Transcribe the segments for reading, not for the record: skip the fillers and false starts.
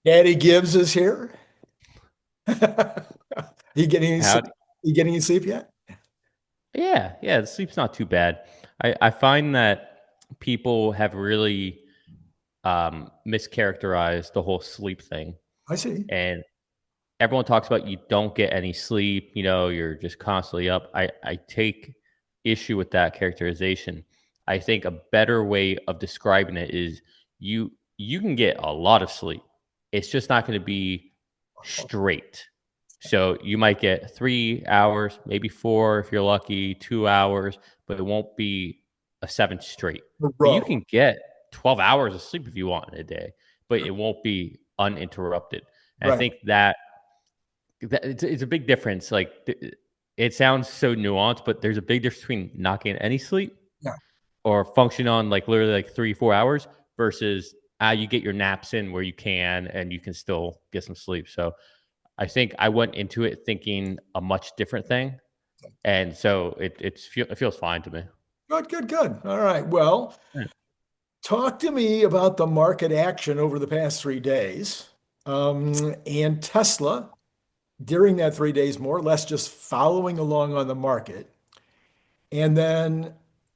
Daddy Gibbs is here. You getting any How? sleep? You getting any sleep yet? Yeah. The sleep's not too bad. I find that people have really mischaracterized the whole sleep thing, I see. and everyone talks about you don't get any sleep. You're just constantly up. I take issue with that characterization. I think a better way of describing it is you can get a lot of sleep. It's just not going to be straight. So you might get 3 hours, maybe four if you're lucky, 2 hours, but it won't be a seven straight. A But you row. can get 12 hours of sleep if you want in a day, but it won't be uninterrupted. And I Right. think that it's a big difference. Like it sounds so nuanced, but there's a big difference between not getting any sleep Yeah. or function on like literally like 3 4 hours versus you get your naps in where you can and you can still get some sleep. So I think I went into it thinking a much different thing, and so it feels fine to me. Good, good, good. All right. Well, Yeah. talk to me about the market action over the past 3 days. And Tesla during that 3 days, more or less just following along on the market. And then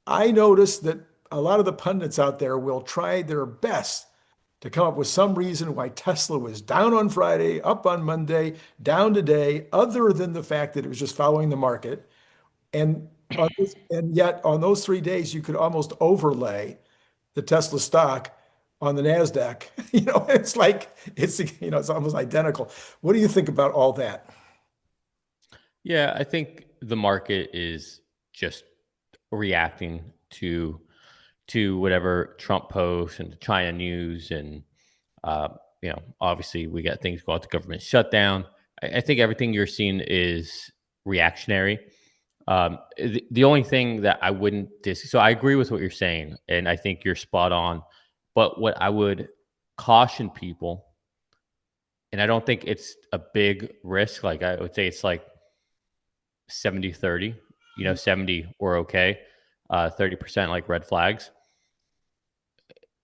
I noticed that a lot of the pundits out there will try their best to come up with some reason why Tesla was down on Friday, up on Monday, down today, other than the fact that it was just following the market. And yet on those 3 days, you could almost overlay the Tesla stock on the Nasdaq. It's like it's almost identical. What do you think about all that? Yeah, I think the market is just reacting to whatever Trump posts and the China news, and obviously we got things called the government shutdown. I think everything you're seeing is reactionary. The only thing that I wouldn't so I agree with what you're saying, and I think you're spot on. But what I would caution people, and I don't think it's a big risk. Like I would say it's like 70-30. 70 we're okay, 30% like red flags,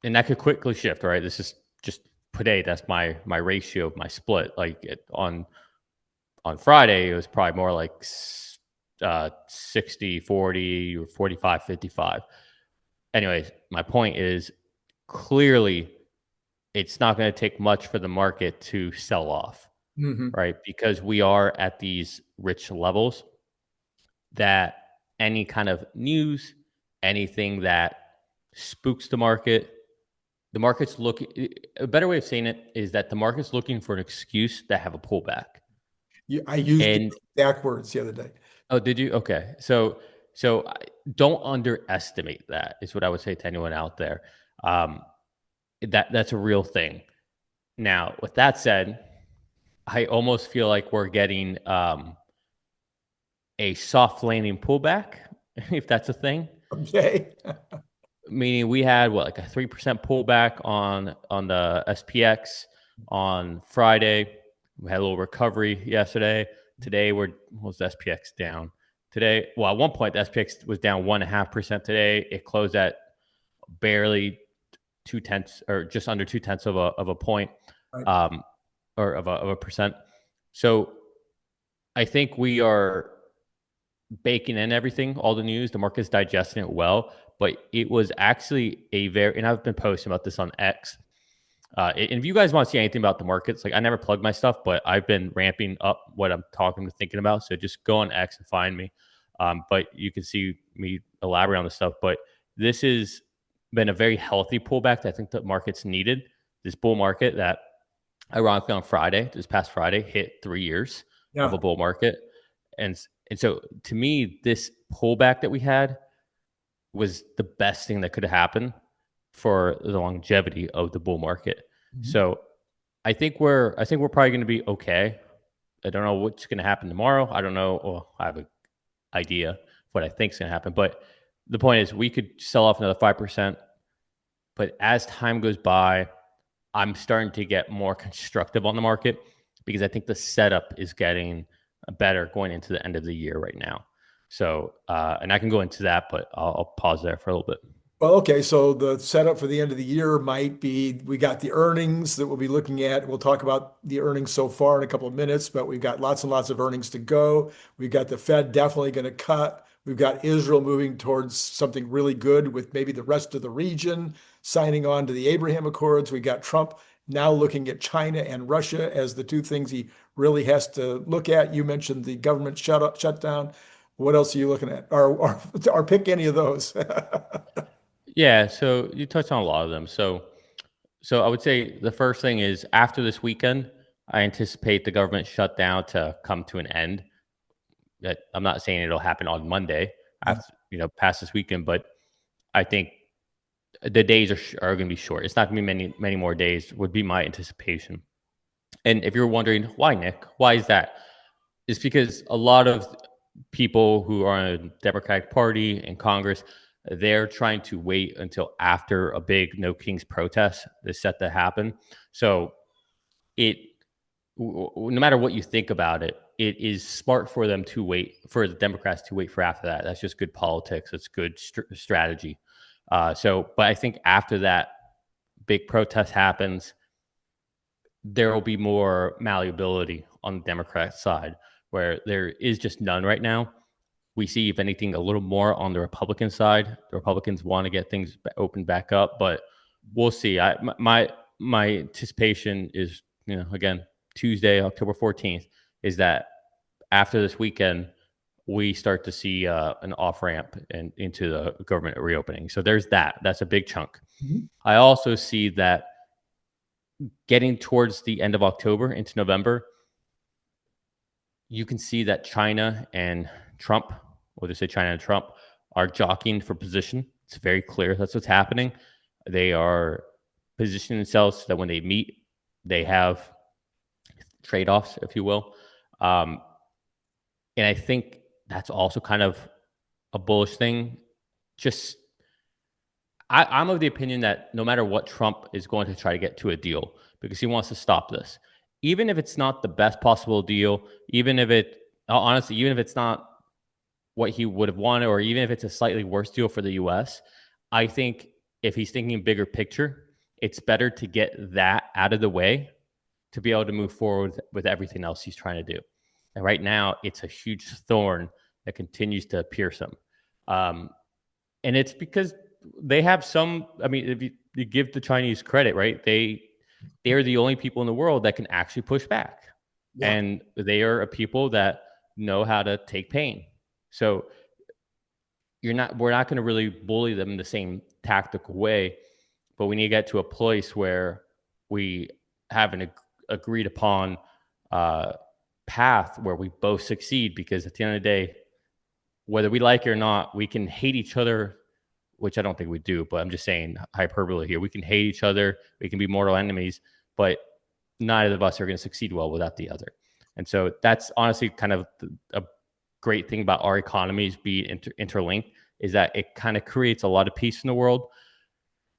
and that could quickly shift. Right, this is just today. That's my ratio of my split. Like on Friday, it was probably more like 60-40 or 45-55. Anyways, my point is clearly it's not going to take much for the market to sell off, Hmm. right? Because we are at these rich levels that any kind of news, anything that spooks the market's looking. A better way of saying it is that the market's looking for an excuse to have a pullback. I used the And exact words the other day. oh, did you? Okay. So don't underestimate that. Is what I would say to anyone out there. Um, that's a real thing. Now, with that said, I almost feel like we're getting a soft landing pullback, if that's a thing. Okay. Meaning we had what like a 3% pullback on the SPX on Friday. We had a little recovery yesterday. Today we're was the SPX down. Today, well, at one point the SPX was down 1.5% today. It closed at barely 2 tenths or just under 2 tenths of a point, Right. um, or of a percent. So I think we are baking in everything, all the news. The market's digesting it well, but it was actually a very, and I've been posting about this on X. And if you guys want to see anything about the markets, like I never plug my stuff, but I've been ramping up what I'm talking and thinking about. So just go on X and find me. But you can see me elaborate on this stuff. But this has been a very healthy pullback that I think the market's needed. This bull market that, ironically, on Friday, this past Friday, hit 3 years of Yeah. a bull market, and and so to me, this pullback that we had was the best thing that could have happened for the longevity of the bull market. Mhm. So I think we're probably going to be okay. I don't know what's going to happen tomorrow. I don't know. Well, I have an idea of what I think is going to happen, but the point is we could sell off another 5%. But as time goes by, I'm starting to get more constructive on the market because I think the setup is getting better going into the end of the year right now. So, and I can go into that, but I'll pause there for a little bit. Well, okay, so the setup for the end of the year might be we got the earnings that we'll be looking at. We'll talk about the earnings so far in a couple of minutes, but we've got lots and lots of earnings to go. We've got the Fed definitely going to cut. We've got Israel moving towards something really good with maybe the rest of the region signing on to the Abraham Accords. We got Trump now looking at China and Russia as the two things he really has to look at. You mentioned the government shutdown. What else are you looking at? Or pick any of those. Yeah, so you touched on a lot of them. So I would say the first thing is after this weekend, I anticipate the government shutdown to come to an end. That I'm not saying it'll happen on Monday after past this weekend, but I think the days are going to be short. It's not going to be many more days. Would be my anticipation. And if you're wondering why, Nick, why is that? It's because a lot of people who are in the Democratic Party in Congress, they're trying to wait until after a big No Kings protest is set to happen. So it, no matter what you think about it, it is smart for them to wait, for the Democrats to wait for after that. That's just good politics. It's good strategy. But I think after that big protest happens, there will be more malleability on the Democrat side, where there is just none right now. We see, if anything, a little more on the Republican side. The Republicans want to get things opened back up, but we'll see. My anticipation is, again, Tuesday, October 14th, is that after this weekend, we start to see an off ramp and into the government reopening. So there's that. That's a big chunk. Mhm. I also see that getting towards the end of October into November, you can see that China and Trump, or just say China and Trump, are jockeying for position. It's very clear that's what's happening. They are positioning themselves so that when they meet, they have trade-offs, if you will. Um, and I think that's also kind of a bullish thing. Just I'm of the opinion that no matter what, Trump is going to try to get to a deal because he wants to stop this. Even if it's not the best possible deal, even if it, honestly, even if it's not what he would have wanted, or even if it's a slightly worse deal for the US, I think if he's thinking bigger picture, it's better to get that out of the way to be able to move forward with everything else he's trying to do. And right now, it's a huge thorn that continues to pierce him. And it's because they have some, I mean, if you give the Chinese credit, right? They're the only people in the world that can actually push back. Yeah. And they are a people that know how to take pain. So we're not going to really bully them in the same tactical way, but we need to get to a place where we have an agreed upon path where we both succeed, because at the end of the day, whether we like it or not, we can hate each other, which I don't think we do, but I'm just saying hyperbole here. We can hate each other. We can be mortal enemies, but neither of us are going to succeed well without the other. And so that's honestly kind of a great thing about our economies being interlinked, is that it kind of creates a lot of peace in the world.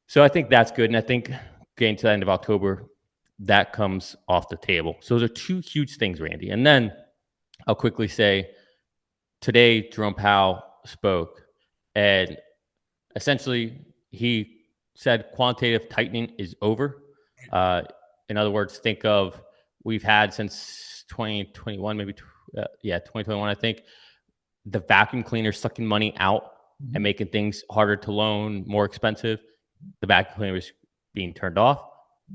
So I think that's good. And I think getting to the end of October, that comes off the table. So those are two huge things, Randy. And then I'll quickly say today, Jerome Powell spoke, and essentially he said quantitative tightening is over. In other words, think of, we've had since 2021, maybe 2021, I think, the vacuum cleaner sucking money out and making things harder to loan, more expensive. The vacuum cleaner is being turned off.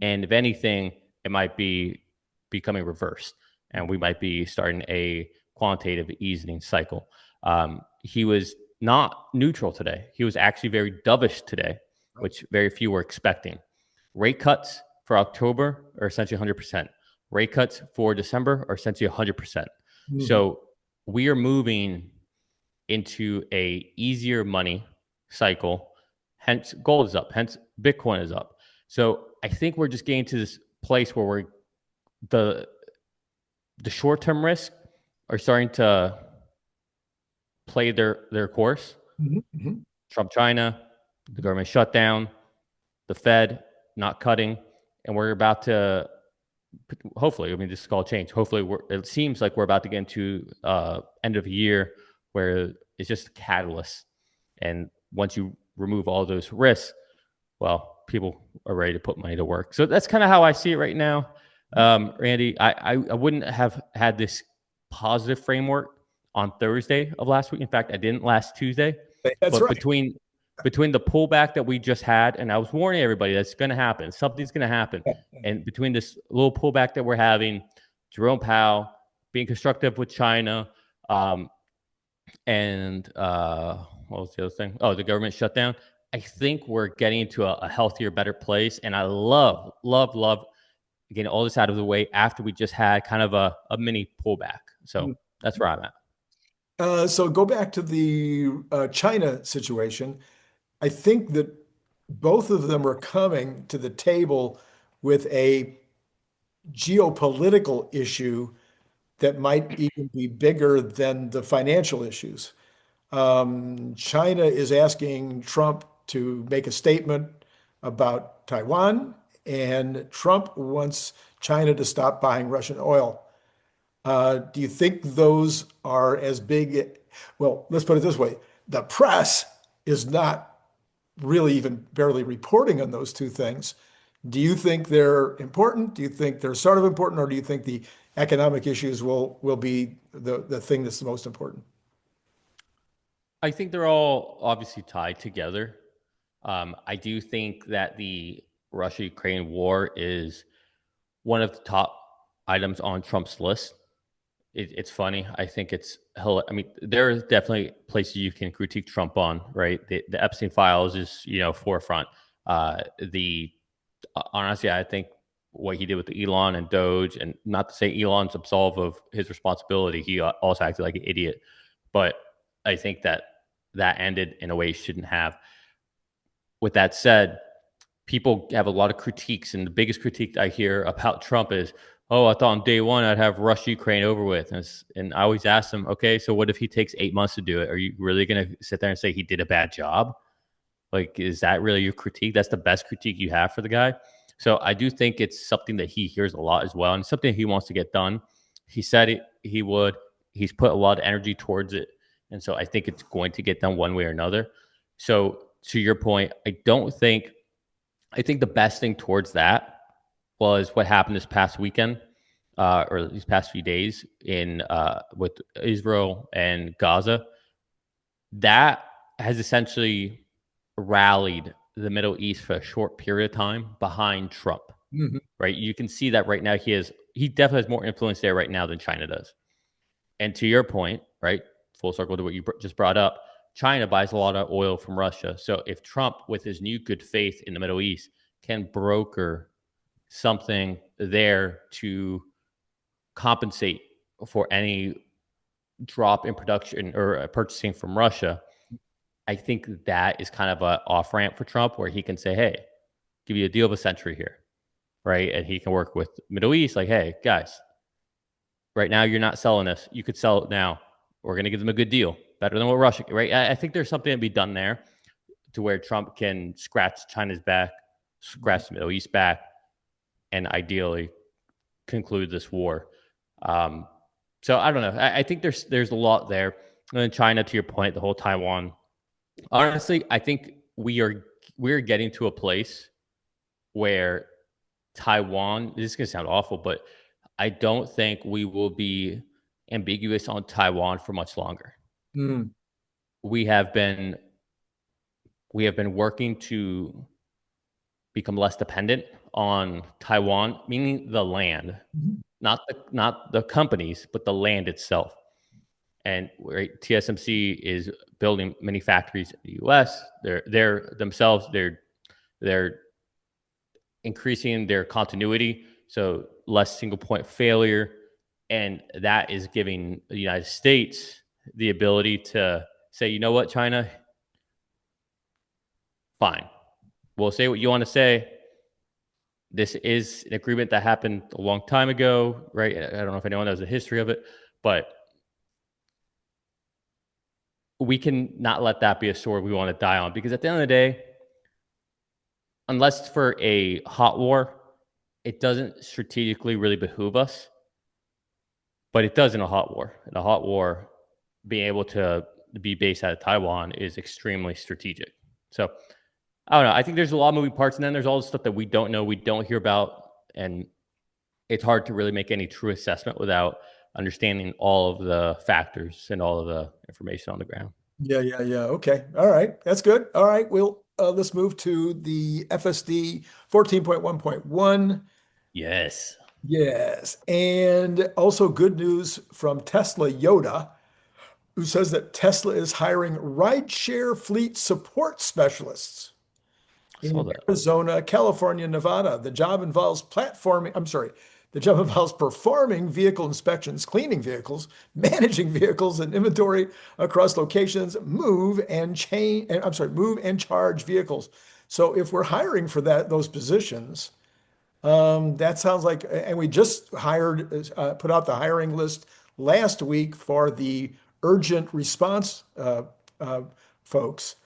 And if anything, it might be becoming reversed. And we might be starting a quantitative easing cycle. He was not neutral today. He was actually very dovish today, which very few were expecting. Rate cuts for October are essentially 100%. Rate cuts for December are essentially 100%. Mhm. So we are moving into a easier money cycle. Hence, gold is up. Hence, Bitcoin is up. So I think we're just getting to this place where we're the short-term risks are starting to play their course. Mhm. Trump, China, the government shutdown, the Fed not cutting, and we're about to, hopefully, I mean, this is all change. Hopefully, it seems like we're about to get into end of year where it's just a catalyst. And once you remove all those risks, well, people are ready to put money to work. So that's kind of how I see it right now. Randy, I wouldn't have had this positive framework on Thursday of last week. In fact, I didn't last Tuesday. That's But right. between the pullback that we just had, and I was warning everybody that's going to happen, something's going to happen, and between this little pullback that we're having, Jerome Powell being constructive with China, and what was the other thing? Oh, the government shutdown. I think we're getting into a healthier, better place, and I love getting all this out of the way after we just had kind of a mini pullback. So that's where I'm at. So go back to the China situation. I think that both of them are coming to the table with a geopolitical issue that might even be bigger than the financial issues. China is asking Trump to make a statement about Taiwan, and Trump wants China to stop buying Russian oil. Do you think those are as big? Well, let's put it this way. The press is not really even barely reporting on those two things. Do you think they're important? Do you think they're sort of important, or do you think the economic issues will be the thing that's the most important? I think they're all obviously tied together. I do think that the Russia-Ukraine war is one of the top items on Trump's list. It's funny. I think I mean, there are definitely places you can critique Trump on, right? The Epstein files is, forefront. Honestly, I think what he did with the Elon and Doge, and not to say Elon's absolved of his responsibility, he also acted like an idiot. But I think that ended in a way he shouldn't have. With that said, people have a lot of critiques, and the biggest critique I hear about Trump is, oh, I thought on day one I'd have Russia Ukraine over with, and I always ask them, okay, so what if he takes 8 months to do it? Are you really going to sit there and say he did a bad job? Like, is that really your critique? That's the best critique you have for the guy. So I do think it's something that he hears a lot as well, and it's something he wants to get done. He said he would. He's put a lot of energy towards it, and so I think it's going to get done one way or another. So to your point, I think the best thing towards that was what happened this past weekend, or these past few days with Israel and Gaza. That has essentially rallied the Middle East for a short period of time behind Trump. Mm-hmm. Right? You can see that right now he definitely has more influence there right now than China does. And to your point, right, full circle to what you just brought up, China buys a lot of oil from Russia. So if Trump, with his new good faith in the Middle East, can broker something there to compensate for any drop in production or purchasing from Russia, I think that is kind of an off ramp for Trump where he can say, hey, give you a deal of a century here, right? And he can work with Middle East like, hey, guys, right now you're not selling this. You could sell it now. We're going to give them a good deal, better than what Russia, right? I think there's something to be done there to where Trump can scratch China's back, scratch the Middle East back, and ideally conclude this war. So I don't know. I think there's a lot there. And then China, to your point, the whole Taiwan. Honestly, I think we're getting to a place where Taiwan, this is going to sound awful, but I don't think we will be ambiguous on Taiwan for much longer. Mm. We have been working to become less dependent on Taiwan, meaning the land, not the companies, but the land itself. And right, TSMC is building many factories in the U.S. They're increasing their continuity, so less single point failure, and that is giving the United States the ability to say, you know what, China, fine, we'll say what you want to say. This is an agreement that happened a long time ago, right? I don't know if anyone knows the history of it, but we can not let that be a sword we want to die on, because at the end of the day, unless it's for a hot war, it doesn't strategically really behoove us, but it does in a hot war. In a hot war, being able to be based out of Taiwan is extremely strategic. So I don't know. I think there's a lot of moving parts, and then there's all the stuff that we don't know, we don't hear about, and it's hard to really make any true assessment without understanding all of the factors and all of the information on the ground. Yeah, yeah, yeah. Okay. All right. That's good. All right. Let's move to the FSD 14.1.1. Yes. Yes. And also good news from Tesla Yoda, who says that Tesla is hiring rideshare fleet support specialists I saw in that. Arizona, California, Nevada. The job involves performing vehicle inspections, cleaning vehicles, managing vehicles and inventory across locations, move and charge vehicles. So if we're hiring for those positions, that sounds like, and we just put out the hiring list last week for the urgent response folks.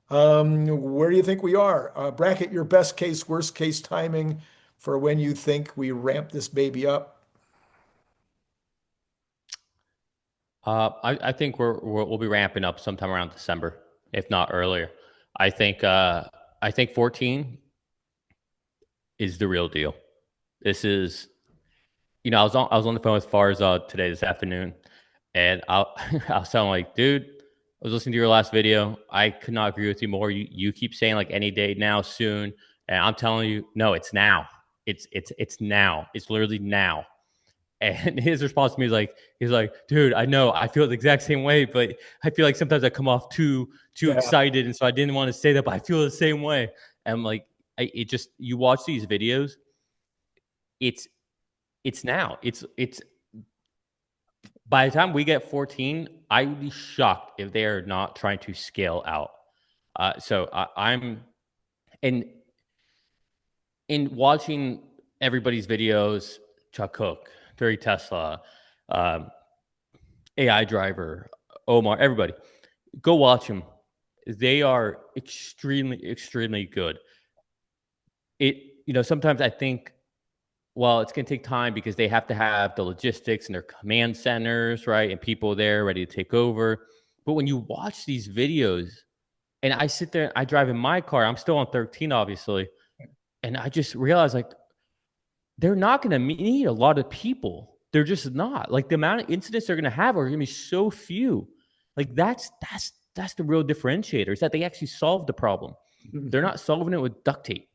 Where do you think we are? Bracket your best case, worst case timing for when you think we ramp this baby up. I think we'll be ramping up sometime around December, if not earlier. I think 14 is the real deal. This is, I was on the phone with Farza today this afternoon, and I was telling him, like, dude, I was listening to your last video. I could not agree with you more. You keep saying like any day now, soon, and I'm telling you, no, it's now. It's now. It's literally now. And his response to me is like, he's like, dude, I know, I feel the exact same way, but I feel like sometimes I come off too Yeah. excited, and so I didn't want to say that, but I feel the same way. And I'm like, you watch these videos, it's now. It's by the time we get 14, I would be shocked if they are not trying to scale out. I'm in watching everybody's videos, Chuck Cook, Terry Tesla, um, AI driver, Omar, everybody. Go watch them. They are extremely good. Sometimes I think, well, it's going to take time because they have to have the logistics and their command centers, right? And people there ready to take over. But when you watch these videos, and I sit there, I drive in my car, I'm still on 13, obviously. And I just realized, like, they're not going to need a lot of people. They're just not. Like, the amount of incidents they're going to have are going to be so few. Like, that's the real differentiator, is that they actually solved the problem. They're not solving it with duct tape,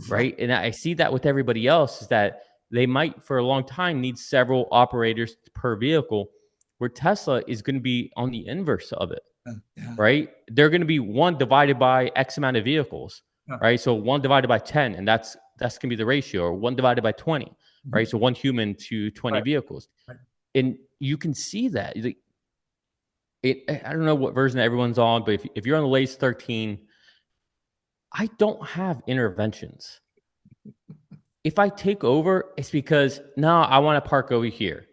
right? And I see that with everybody else, is that they might for a long time need several operators per vehicle, where Tesla is going to be on the inverse of it, Yeah. right? They're going to be one divided by X amount of vehicles, Yeah. right? So one divided by 10, and that's going to be the ratio, or one divided by 20, right? So one human to 20 Right. vehicles. Right. And you can see that. I don't know what version everyone's on, but if you're on the latest 13, I don't have interventions. If I take over, it's because, no, I want to park over here.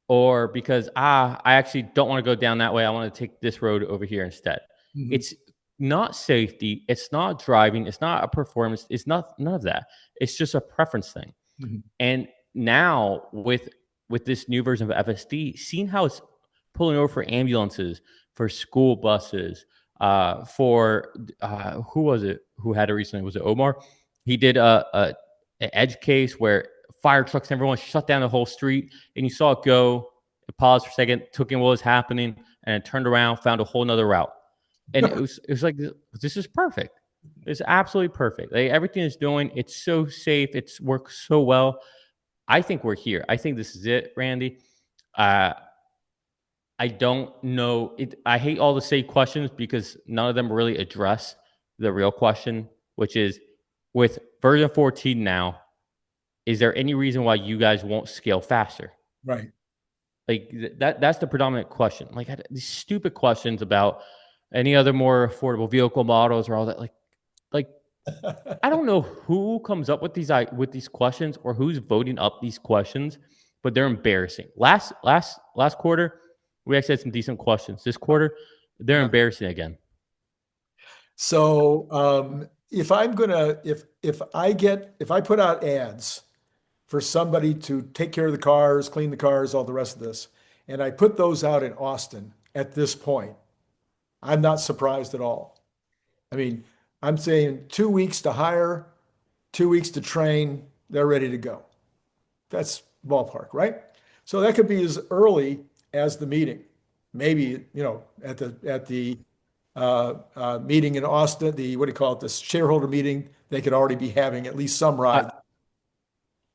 Or because, I actually don't want to go down that way. I want to take this road over here instead. Mhm. It's not safety. It's not driving. It's not a performance. It's not none of that. It's just a preference thing. Mhm. And now with this new version of FSD, seeing how it's pulling over for ambulances, for school buses, for who was it who had it recently? Was it Omar? He did an edge case where fire trucks and everyone shut down the whole street, and you saw it go. It paused for a second, took in what was happening, and it turned around, found a whole nother route. And it was like, this is perfect. It's absolutely perfect. Like, everything it's doing, it's so safe. It's worked so well. I think we're here. I think this is it, Randy. Uh, I don't know. I hate all the safe questions because none of them really address the real question, which is, with version 14 now, is there any reason why you guys won't scale faster? Right. Like, that's the predominant question. Like, these stupid questions about any other more affordable vehicle models or all that. Like I don't know who comes up with these questions, or who's voting up these questions, but they're embarrassing. Last quarter, we actually had some decent questions. This quarter, they're Yeah. embarrassing again. So if I'm gonna if I put out ads for somebody to take care of the cars, clean the cars, all the rest of this, and I put those out in Austin at this point, I'm not surprised at all. I mean, I'm saying 2 weeks to hire, 2 weeks to train, they're ready to go. That's ballpark, right? So that could be as early as the meeting. Maybe, at the meeting in Austin, the what do you call it, the shareholder meeting, they could already be having at least some ride.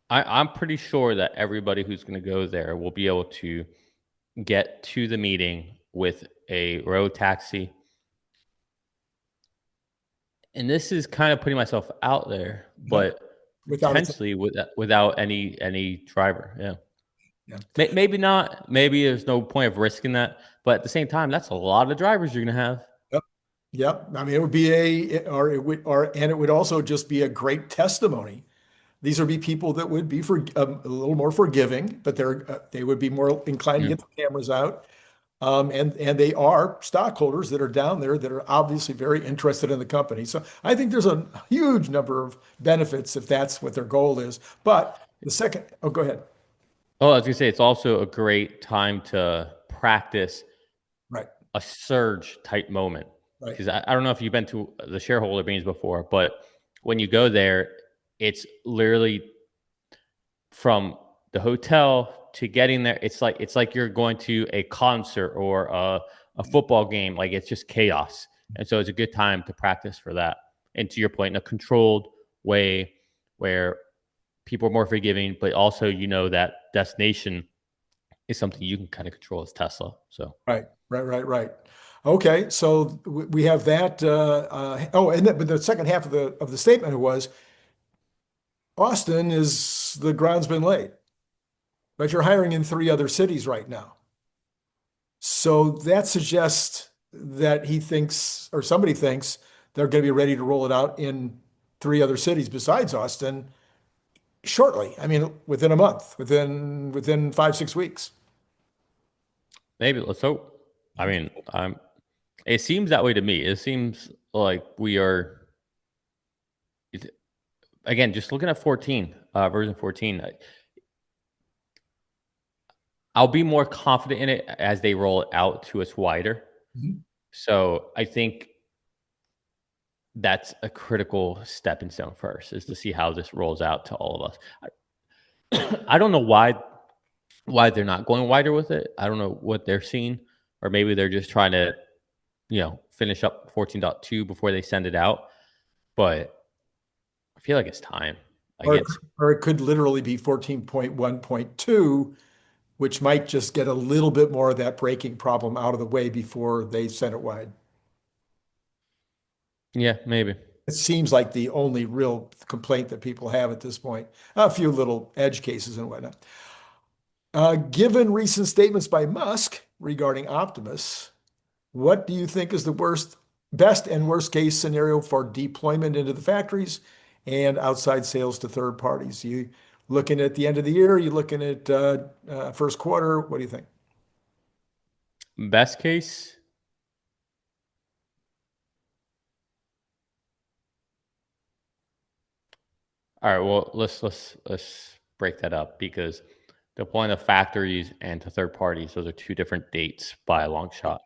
I'm pretty sure that everybody who's going to go there will be able to get to the meeting with a road taxi. And this is kind of putting myself out there, Yeah. but Without it. potentially without any driver. Yeah. Yeah. Maybe not. Maybe there's no point of risking that. But at the same time, that's a lot of drivers you're going to have. Yep. Yep. I mean, it would be and it would also just be a great testimony. These would be people that would be a little more forgiving, but they would be more inclined to Yeah. get the cameras out. And they are stockholders that are down there that are obviously very interested in the company. So I think there's a huge number of benefits if that's what their goal is. But oh, go ahead. Oh, I was going to say, it's also a great time to practice Right, a surge type moment. right. Because I don't know if you've been to the shareholder meetings before, but when you go there, it's literally from the hotel to getting there. It's like you're going to a concert or a football game. Like it's just chaos. And so it's a good time to practice for that. And to your point, in a controlled way where people are more forgiving, but also that destination is something you can kind of control as Tesla. So Right, right, right, right. Okay, so we have that. But the second half of the statement was Austin is the ground's been laid, but you're hiring in 3 other cities right now. So that suggests that he thinks, or somebody thinks, they're going to be ready to roll it out in 3 other cities besides Austin shortly. I mean, within a month, within 5, 6 weeks. maybe let's hope. I mean, it seems that way to me. It seems like we are, again, just looking at 14, version 14. I'll be more confident in it as they roll it out to us wider. Mhm. So I think that's a critical stepping stone first, is to see how this rolls out to all of us. I don't know why they're not going wider with it. I don't know what they're seeing, or maybe they're just trying to finish up 14.2 before they send it out. But I feel like it's time. Like Or, it's or it could literally be 14.1.2, which might just get a little bit more of that braking problem out of the way before they send it wide. Yeah, maybe. It seems like the only real complaint that people have at this point. A few little edge cases and whatnot. Given recent statements by Musk regarding Optimus, what do you think is the best and worst case scenario for deployment into the factories and outside sales to third parties? You looking at the end of the year? You looking at first quarter? What do you think? Best case, all right. Well, let's break that up, because deploying to factories and to third parties, those are two different dates by a long shot.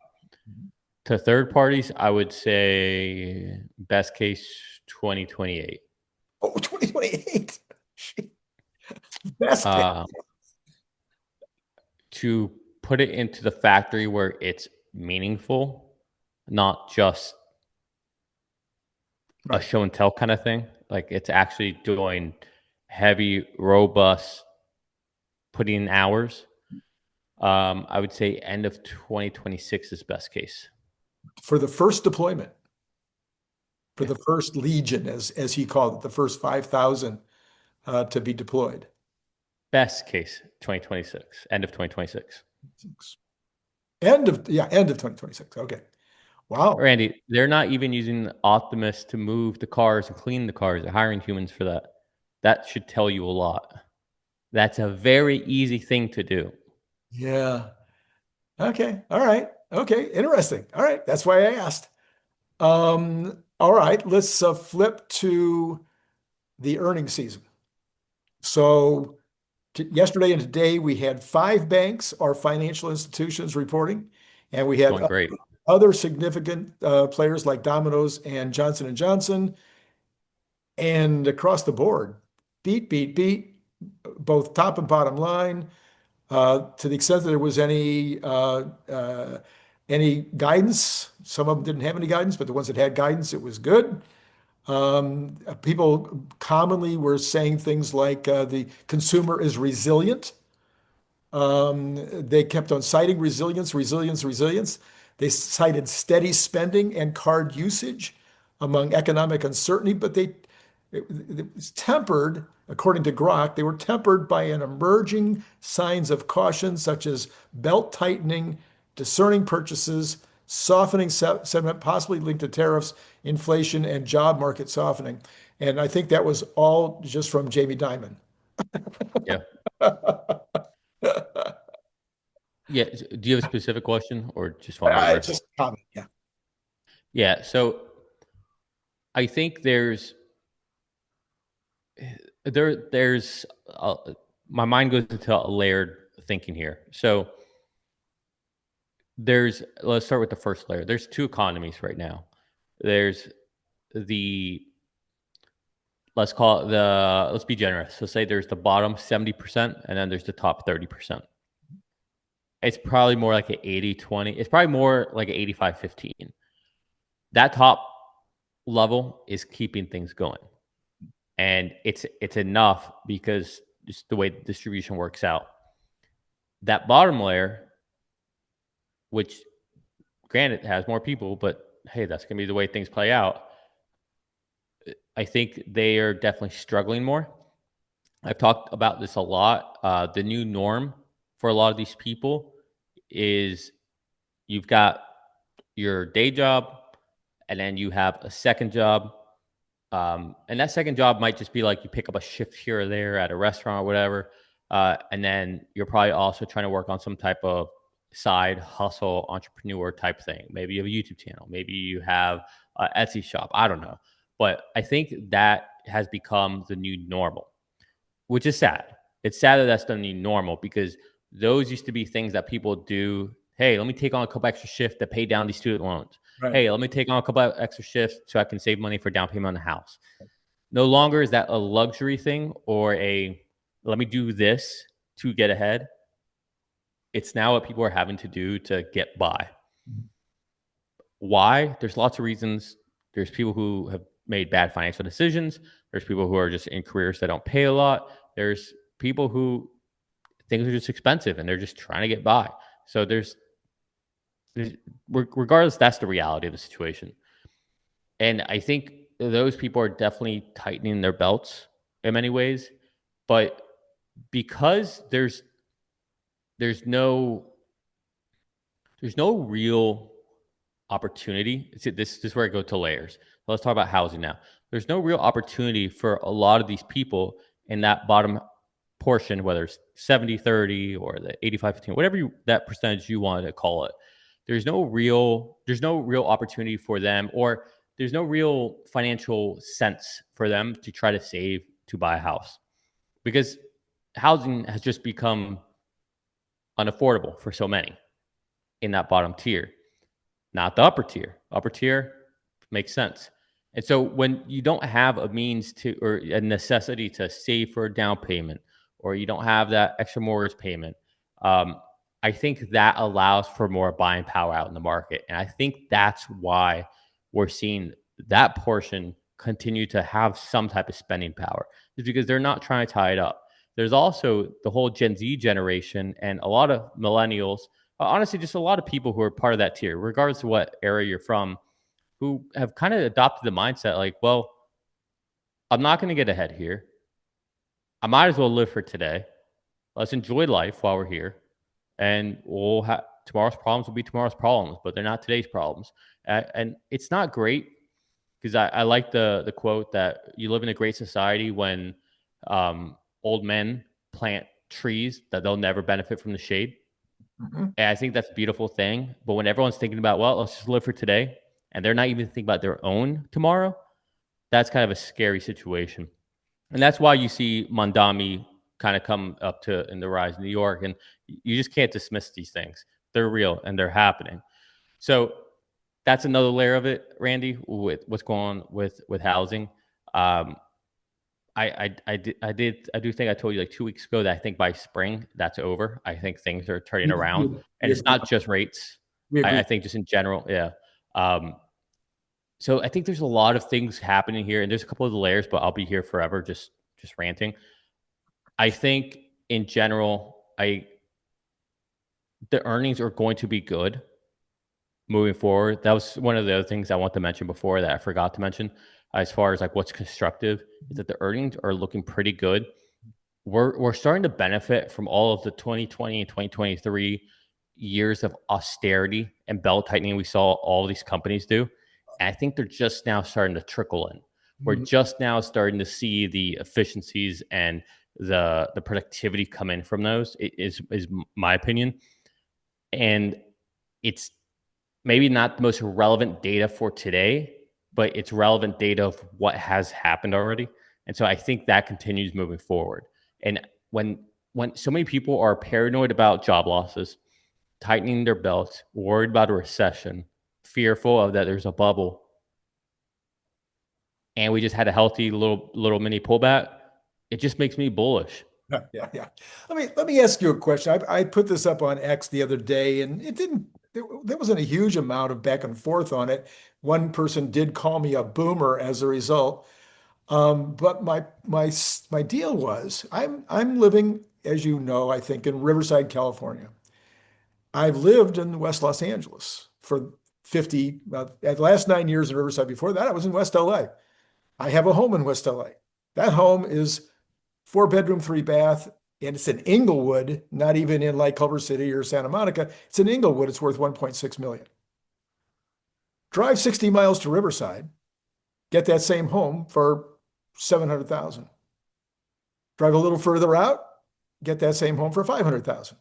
To third parties, I would say best case 2028. Oh, 2028. Best case. Uh, to put it into the factory where it's meaningful, not just a Right. show and tell kind of thing. Like it's actually doing heavy, robust, putting in hours. I would say end of 2026 is best case. For the first deployment, for Yeah. the first legion, as he called it, the first 5,000 to be deployed. Best case 2026, end of 2026. End of 2026. Okay. Wow. Randy, they're not even using Optimus to move the cars and clean the cars. They're hiring humans for that. That should tell you a lot. That's a very easy thing to do. Yeah. Okay. All right. Okay. Interesting. All right. That's why I asked. All right. Let's flip to the earnings season. So yesterday and today we had 5 banks or financial institutions reporting, and we It's had going great. other significant players like Domino's and Johnson & Johnson, and across the board, beat, both top and bottom line. To the extent that there was any guidance, some of them didn't have any guidance, but the ones that had guidance, it was good. People commonly were saying things like the consumer is resilient. They kept on citing resilience, resilience, resilience. They cited steady spending and card usage among economic uncertainty, but it was tempered, according to Grok, they were tempered by an emerging signs of caution, such as belt tightening, discerning purchases, softening sentiment, possibly linked to tariffs, inflation, and job market softening. And I think that was all just from Jamie Dimon. Yeah. Yeah. Do you have a specific question or just want me to riff? Just comment, yeah. Yeah. So I think there's my mind goes into a layered thinking here. So let's start with the first layer. There's two economies right now. There's the let's be generous. So say there's the bottom 70% and then there's the top 30%. It's probably more like an 80-20. It's probably more like an 85-15. That top level is keeping things going. And it's enough because just the way the distribution works out. That bottom layer, which granted has more people, but hey, that's going to be the way things play out. I think they are definitely struggling more. I've talked about this a lot. The new norm for a lot of these people is you've got your day job and then you have a second job. And that second job might just be like you pick up a shift here or there at a restaurant or whatever. And then you're probably also trying to work on some type of side hustle entrepreneur type thing. Maybe you have a YouTube channel. Maybe you have an Etsy shop. I don't know. But I think that has become the new normal, which is sad. It's sad that that's the new normal because those used to be things that people do. Hey, let me take on a couple extra shifts to pay down these student loans. Right. Hey, let me take on a couple extra shifts so I can save money for down payment on the house. No longer is that a luxury thing or let me do this to get ahead. It's now what people are having to do to get by. Why? There's lots of reasons. There's people who have made bad financial decisions. There's people who are just in careers that don't pay a lot. There's people who things are just expensive and they're just trying to get by. So regardless, that's the reality of the situation. And I think those people are definitely tightening their belts in many ways. But because there's no real opportunity. This is where I go to layers. Let's talk about housing now. There's no real opportunity for a lot of these people in that bottom portion, whether it's 70-30 or the 85-15, whatever that percentage you want to call it. There's no real opportunity for them, or there's no real financial sense for them to try to save to buy a house because housing has just become unaffordable for so many in that bottom tier, not the upper tier. Upper tier makes sense. And so when you don't have a means to, or a necessity to save for a down payment, or you don't have that extra mortgage payment, I think that allows for more buying power out in the market. And I think that's why we're seeing that portion continue to have some type of spending power, is because they're not trying to tie it up. There's also the whole Gen Z generation and a lot of millennials, honestly, just a lot of people who are part of that tier, regardless of what area you're from, who have kind of adopted the mindset like, well, I'm not going to get ahead here. I might as well live for today. Let's enjoy life while we're here. And we'll have tomorrow's problems will be tomorrow's problems, but they're not today's problems. And it's not great because I like the quote that you live in a great society when old men plant trees that they'll never benefit from the shade. Mm-hmm. And I think that's a beautiful thing. But when everyone's thinking about, well, let's just live for today, and they're not even thinking about their own tomorrow, that's kind of a scary situation. And that's why you see Mondami kind of come up to in the rise in New York. And you just can't dismiss these things. They're real and they're happening. So that's another layer of it, Randy, with what's going on with housing. I do think I told you like 2 weeks ago that I think by spring that's over. I think things are turning around, and it's not just rates. We agree. I think just in general, yeah. So I think there's a lot of things happening here, and there's a couple of the layers, but I'll be here forever, just ranting. I think in general, the earnings are going to be good moving forward. That was one of the other things I want to mention before that I forgot to mention, as far as like what's constructive, is that the earnings are looking pretty good. We're starting to benefit from all of the 2020 and 2023 years of austerity and belt tightening we saw all these companies do. And I think they're just now starting to trickle in. We're just now starting to see the efficiencies and the productivity come in from those, is my opinion. And it's maybe not the most relevant data for today, but it's relevant data of what has happened already. And so I think that continues moving forward. And when so many people are paranoid about job losses, tightening their belts, worried about a recession, fearful of that there's a bubble, and we just had a healthy little mini pullback, it just makes me bullish. Yeah. Let me ask you a question. I put this up on X the other day, and there wasn't a huge amount of back and forth on it. One person did call me a boomer as a result. But my deal was I'm living, as you know, I think in Riverside, California. I've lived in West Los Angeles for at the last 9 years in Riverside. Before that, I was in West LA. I have a home in West LA. That home is 4 bedroom, 3 bath, and it's in Inglewood, not even in like Culver City or Santa Monica. It's in Inglewood. It's worth 1.6 million. Drive 60 miles to Riverside, get that same home for 700,000. Drive a little further out, get that same home for 500,000.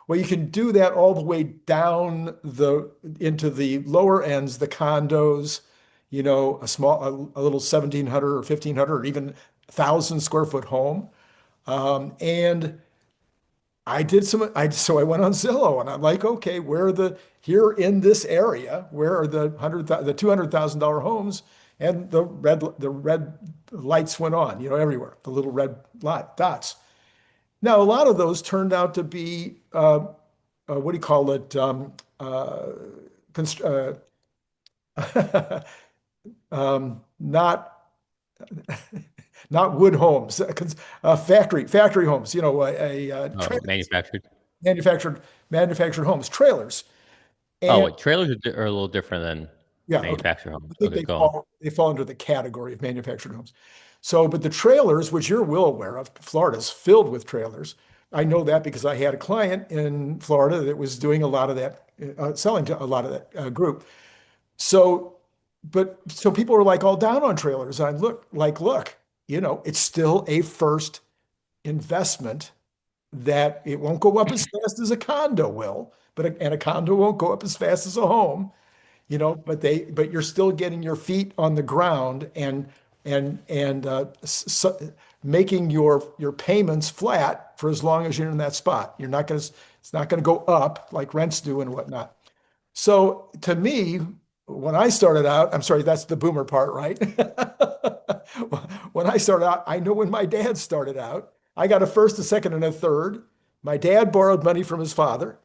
Well, you can do that all the way down into the lower ends, the condos, a little 1,700 or 1,500 or even 1,000 square foot home. And so I went on Zillow and I'm like, okay, here in this area, where are the $200,000 homes? And the red lights went on, everywhere, the little red dots. Now, a lot of those turned out to be, what do you call it? Not not wood homes, factory homes, Manufactured. manufactured homes, trailers. Oh, And wait, trailers are a little different than yeah, okay. manufactured homes. I think Okay, go on. they fall under the category of manufactured homes. So, but the trailers, which you're well aware of, Florida's filled with trailers. I know that because I had a client in Florida that was doing a lot of that, selling to a lot of that group. So, so people are like all down on trailers. I look, it's still a first investment that it won't go up as fast as a condo will, and a condo won't go up as fast as a home, but you're still getting your feet on the ground and making your payments flat for as long as you're in that spot. It's not gonna go up like rents do and whatnot. So to me, when I started out, I'm sorry, that's the boomer part, right? When I started out, I know when my dad started out, I got a first, a second, and a third. My dad borrowed money from his father,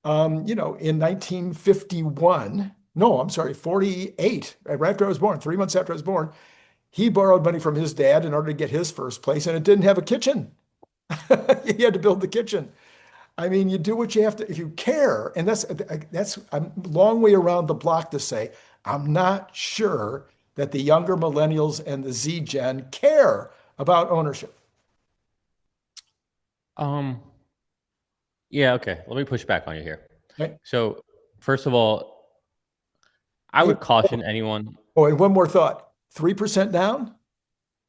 in 1951. No, I'm sorry, 48, right after I was born, 3 months after I was born. He borrowed money from his dad in order to get his first place, and it didn't have a kitchen. He had to build the kitchen. I mean, you do what you have to if you care, and that's a long way around the block to say I'm not sure that the younger millennials and the Z Gen care about ownership. Um, yeah, okay. Let me push back on you here. Right? So, first of all, I And, would caution anyone. oh, and one more thought: 3% down.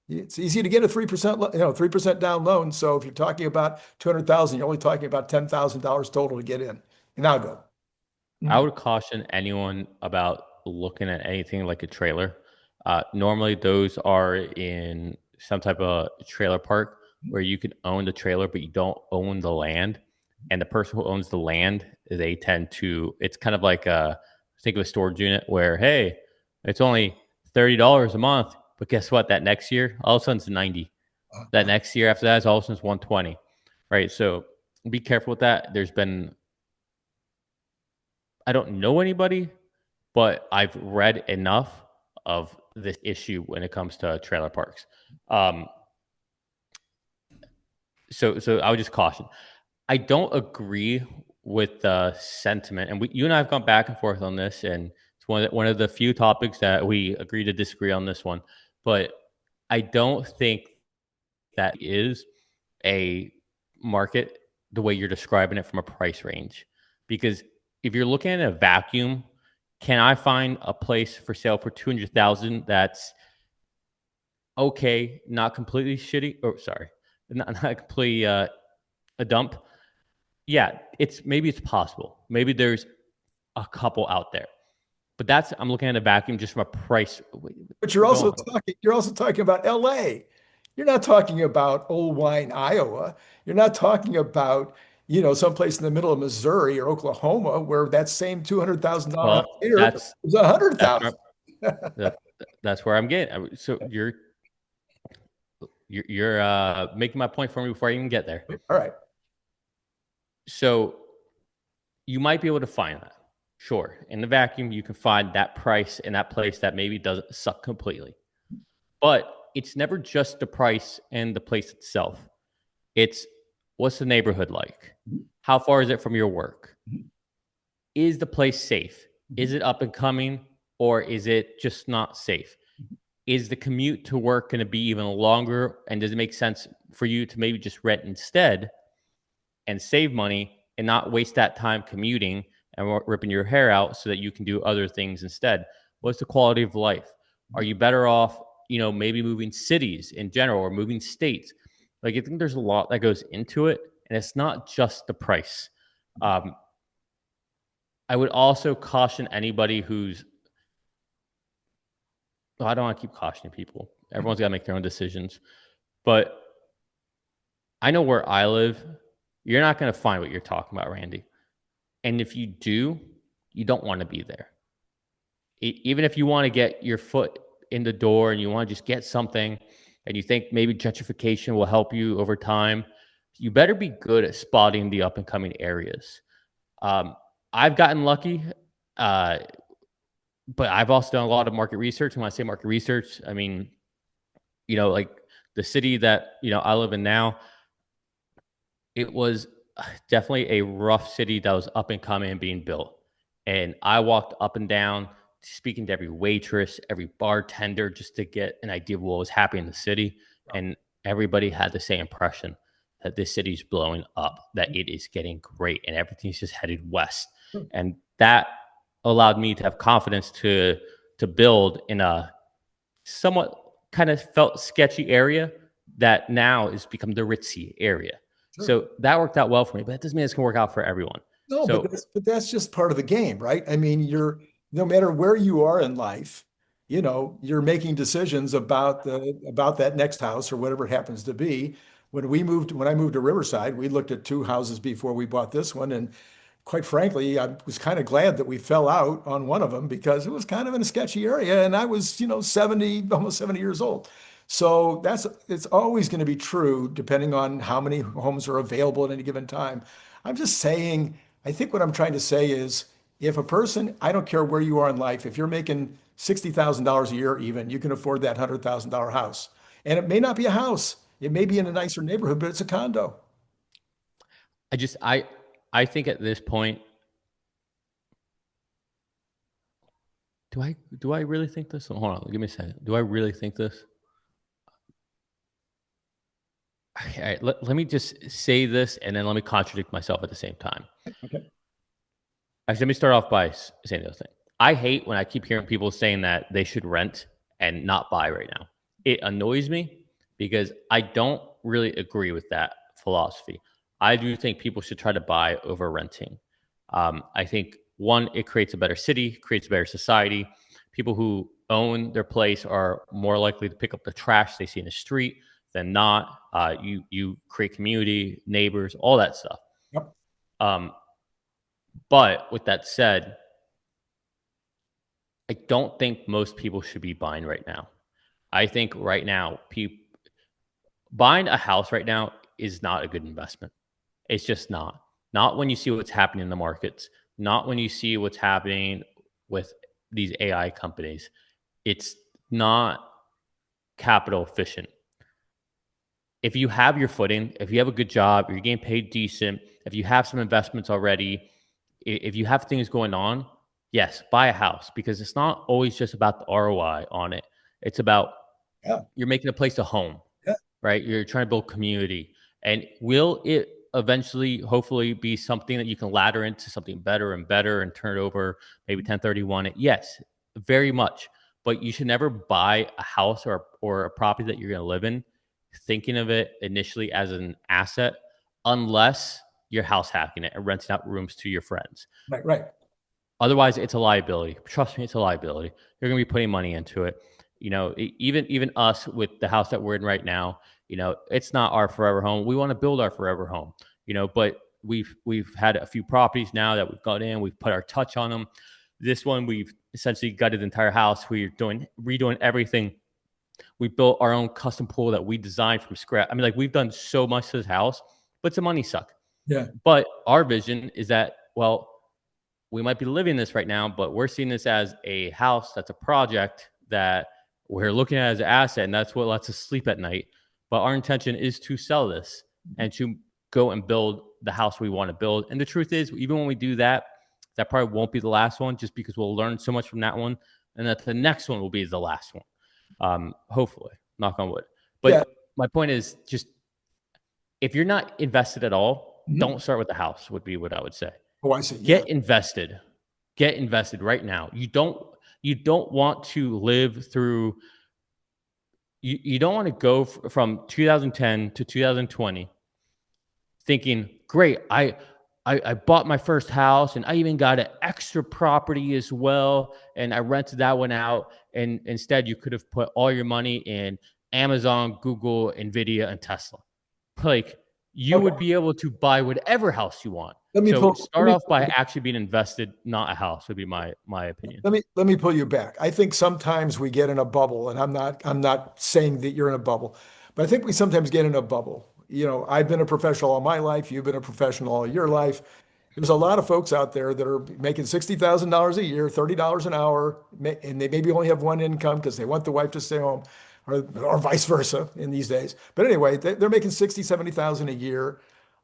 It's easy to get a 3%, 3% down loan. So if you're talking about 200,000, you're only talking about $10,000 total to get in. And I'll go. I would caution anyone about looking at anything like a trailer. Normally, those are in some type of trailer park where you can own the trailer, but you don't own the land. And the person who owns the land, they tend to. It's kind of like think of a storage unit where, hey, it's only $30 a month, but guess what? That next year, all of a sudden it's 90. That next year after that is all of a sudden it's 120, right? So be careful with that. I don't know anybody, but I've read enough of this issue when it comes to trailer parks. So I would just caution. I don't agree with the sentiment, and you and I have gone back and forth on this, and it's one of the few topics that we agree to disagree on this one. But I don't think that is a market the way you're describing it from a price range, because if you're looking at a vacuum, can I find a place for sale for 200,000 that's okay, not completely shitty? Or sorry, not completely a dump. Yeah, it's possible. Maybe there's a couple out there, but I'm looking at a vacuum just from a price. But Going, you're also talking about LA. You're not talking about Old Wine, Iowa. You're not talking about, someplace in the middle of Missouri or Oklahoma where that same $200,000 house well, here is a hundred that's where, thousand. that, that's where I'm getting. So you're making my point for me before I even get there. All right. So you might be able to find that. Sure. In the vacuum, you can find that price in that place that maybe doesn't suck completely. But it's never just the price and the place itself. It's what's the neighborhood like? How far is it from your work? Is the place safe? Is it up and coming, or is it just not safe? Is the commute to work going to be even longer? And does it make sense for you to maybe just rent instead and save money and not waste that time commuting and ripping your hair out so that you can do other things instead? What's the quality of life? Are you better off, maybe moving cities in general or moving states? Like, I think there's a lot that goes into it, and it's not just the price. I would also caution anybody I don't want to keep cautioning people. Everyone's got to make their own decisions. But I know where I live, you're not going to find what you're talking about, Randy. And if you do, you don't want to be there. Even if you want to get your foot in the door and you want to just get something and you think maybe gentrification will help you over time, you better be good at spotting the up and coming areas. I've gotten lucky, but I've also done a lot of market research. And when I say market research, I mean, like the city that, I live in now, it was definitely a rough city that was up and coming and being built. And I walked up and down, speaking to every waitress, every bartender, just to get an idea of what was happening in the city. And everybody had the same impression that this city's blowing up, that it is getting great, and everything's just headed west. And that allowed me to have confidence to build in a somewhat kind of felt sketchy area that now has become the ritzy area. Sure. So that worked out well for me, but that doesn't mean it's going to work out for everyone. No, so, but that's just part of the game, right? I mean, no matter where you are in life, you're making decisions about that next house or whatever it happens to be. When I moved to Riverside, we looked at two houses before we bought this one, and quite frankly, I was kind of glad that we fell out on one of them because it was kind of in a sketchy area, and I was, 70, almost 70 years old. So it's always going to be true depending on how many homes are available at any given time. I'm just saying, I think what I'm trying to say is if a person, I don't care where you are in life, if you're making $60,000 a year even, you can afford that $100,000 house. And it may not be a house. It may be in a nicer neighborhood, but it's a condo. I think at this point, do I really think this? Hold on, give me a second. Do I really think this? All right, let me just say this, and then let me contradict myself at the same time. Okay. Actually, let me start off by saying the other thing. I hate when I keep hearing people saying that they should rent and not buy right now. It annoys me because I don't really agree with that philosophy. I do think people should try to buy over renting. I think, one, it creates a better city, creates a better society. People who own their place are more likely to pick up the trash they see in the street than not. You create community, neighbors, all that stuff. Yep. But with that said, I don't think most people should be buying right now. I think right now, buying a house right now is not a good investment. It's just not. Not when you see what's happening in the markets, not when you see what's happening with these AI companies. It's not capital efficient. If you have your footing, if you have a good job, you're getting paid decent, if you have some investments already, if you have things going on, yes, buy a house because it's not always just about the ROI on it. It's about Yeah. you're making a place a home, Yeah. right? You're trying to build community. And will it eventually, hopefully, be something that you can ladder into something better and better and turn it over, maybe 1031 it? Yes, very much. But you should never buy a house or a property that you're going to live in thinking of it initially as an asset unless you're house hacking it and renting out rooms to your friends. Right. Right. Otherwise, it's a liability. Trust me, it's a liability. You're going to be putting money into it. Even us with the house that we're in right now, it's not our forever home. We want to build our forever home. But we've had a few properties now that we've got in. We've put our touch on them. This one, we've essentially gutted the entire house. We're redoing everything. We built our own custom pool that we designed from scratch. I mean, like we've done so much to this house, but it's a money suck. Yeah. But our vision is that, well, we might be living this right now, but we're seeing this as a house that's a project that we're looking at as an asset, and that's what lets us sleep at night. But our intention is to sell this and to go and build the house we want to build. And the truth is, even when we do that, that probably won't be the last one just because we'll learn so much from that one, and that the next one will be the last one. Hopefully, knock on wood. But Yeah. my point is just if you're not invested at all, Mhm. don't start with the house would be what I would say. Oh, I see. Yeah. Get invested. Get invested right now. You don't want to live through you don't want to go from 2010 to 2020 thinking, great, I bought my first house and I even got an extra property as well. And I rented that one out. And instead, you could have put all your money in Amazon, Google, Nvidia, and Tesla. Like you Okay. would be able to buy whatever house you want. Let me So pull. start off by actually being invested, not a house, would be my opinion. Let me pull you back. I think sometimes we get in a bubble, and I'm not saying that you're in a bubble, but I think we sometimes get in a bubble. I've been a professional all my life. You've been a professional all your life. There's a lot of folks out there that are making $60,000 a year, $30 an hour, and they maybe only have one income because they want the wife to stay home, or vice versa in these days. But anyway, they're making 60, 70,000 a year,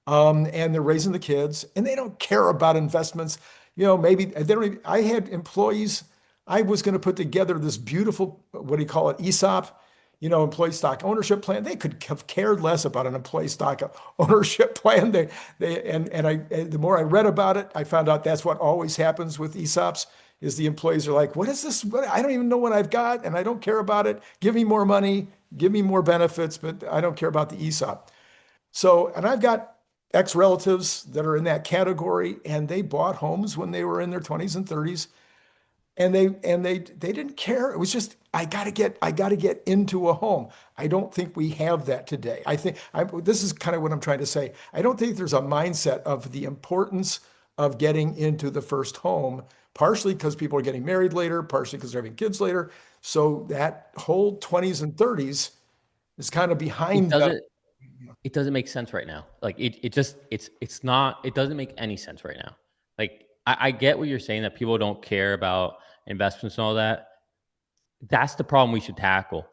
and they're raising the kids, and they don't care about investments. Maybe they don't even, I had employees. I was going to put together this beautiful, what do you call it, ESOP, employee stock ownership plan. They could have cared less about an employee stock ownership plan. And the more I read about it, I found out that's what always happens with ESOPs is the employees are like, what is this? I don't even know what I've got, and I don't care about it. Give me more money, give me more benefits, but I don't care about the ESOP. So, and I've got ex-relatives that are in that category, and they bought homes when they were in their 20s and 30s, and they didn't care. It was just I got to get into a home. I don't think we have that today. This is kind of what I'm trying to say. I don't think there's a mindset of the importance of getting into the first home, partially because people are getting married later, partially because they're having kids later. So that whole 20s and 30s is kind of It behind them. doesn't it doesn't make sense right now. Like it just it's not it doesn't make any sense right now. Like I get what you're saying that people don't care about investments and all that. That's the problem we should tackle.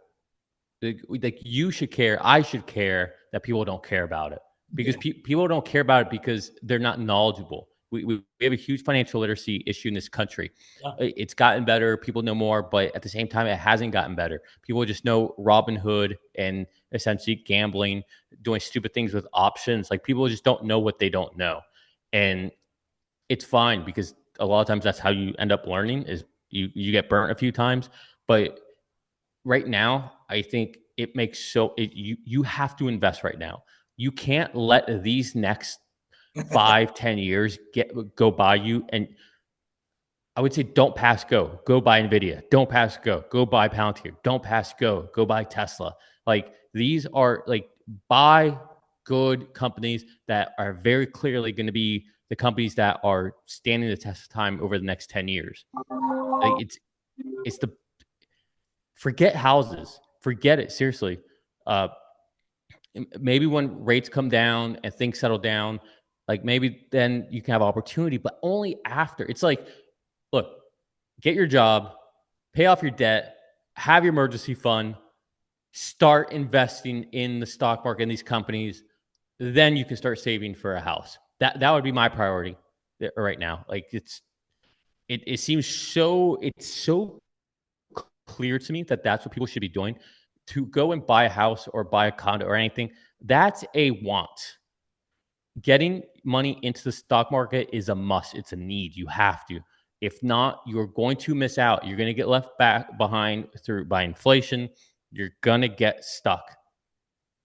Like you should care, I should care that people don't care about it because Yeah. people don't care about it because they're not knowledgeable. We have a huge financial literacy issue in this country. Yeah. It's gotten better, people know more, but at the same time, it hasn't gotten better. People just know Robin Hood and essentially gambling, doing stupid things with options. Like people just don't know what they don't know, and it's fine because a lot of times that's how you end up learning is you get burnt a few times, but right now, I think it makes you have to invest right now. You can't let these next 5-10 years go by you. And I would say don't pass go. Go buy Nvidia. Don't pass go. Go buy Palantir. Don't pass go. Go buy Tesla. Like these are like buy good companies that are very clearly going to be the companies that are standing the test of time over the next 10 years. Like It's the forget houses, forget it seriously. Uh, Maybe when rates come down and things settle down, like maybe then you can have opportunity, but only after. It's like, look, get your job, pay off your debt, have your emergency fund, start investing in the stock market in these companies, then you can start saving for a house. That would be my priority right now. Like it seems so clear to me that that's what people should be doing. To go and buy a house or buy a condo or anything, that's a want. Getting money into the stock market is a must. It's a need. You have to. If not, you're going to miss out. You're going to get left back behind by inflation. You're going to get stuck.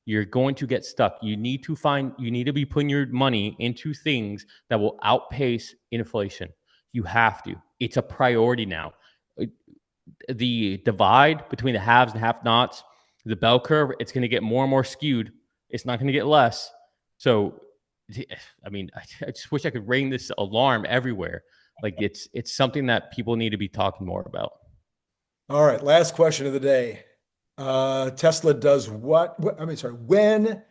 You're going to get stuck. You need to be putting your money into things that will outpace inflation. You have to. It's a priority now. The divide between the haves and have-nots, the bell curve, it's going to get more and more skewed. It's not going to get less. So, I mean, I just wish I could ring this alarm everywhere. Like it's something that people need to be talking more about. All right, last question of the day. Tesla does what? I mean, sorry, when